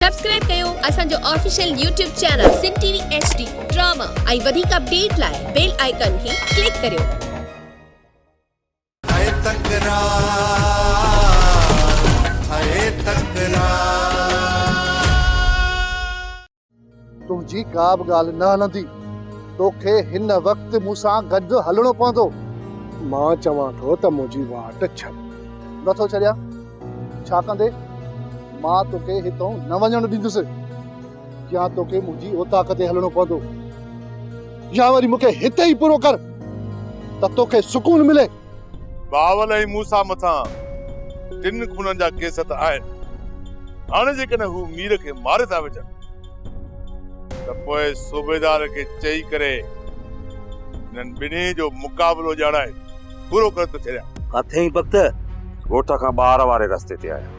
Subscribe कयो असांजो official YouTube channel सिन TV HD drama ऐं वधीक अपडेट लाइ बेल आइकन खे क्लिक करियो। तुझी का बि ॻाल्हि न हलंदी। तोखे हिन वक़्तु मूंसां गॾु हलणो पवंदो। मां चवां थो त मुंहिंजी वाट छॾ। नथो छॾियां। छा कंदे? मां तोखे हितां न वञणु ॾींदुसि। या तोखे मुंहिंजी औताक़ ते हलणो पवंदो, या वरी मूंखे हिते ई पूरो कर त तोखे सुकून मिले। बावल ऐं मूसा मथां टिन खूननि जा केस त आहिनि। हाणे जेकॾहिं हू मीर खे मारे था विझनि त पोइ सूबेदार खे चई करे हिननि ॿिन्ही जो मुक़ाबिलो ॼाणाए पूरो कर त छॾियां। काथे ई वक़्त ॻोठ खां ॿाहिरि वारे रस्ते ते आया।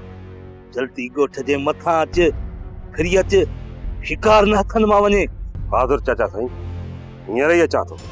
जल्दी ॻोठ जे मथां अच, फिरी अच, शिकार न हथनि मां वञे। बहादुर चाचा साईं, हींअर ई अचां थो।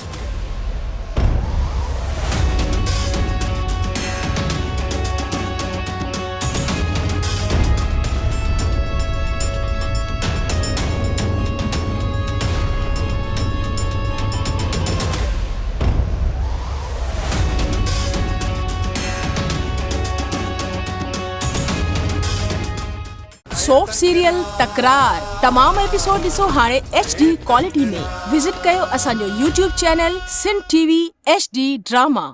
सोप सीरियल तकरार तमाम एपिसोड ॾिसो हाणे HD क्वालिटी में। विजिट कयो असांजो YouTube चैनल सिन टीवी HD ड्रामा।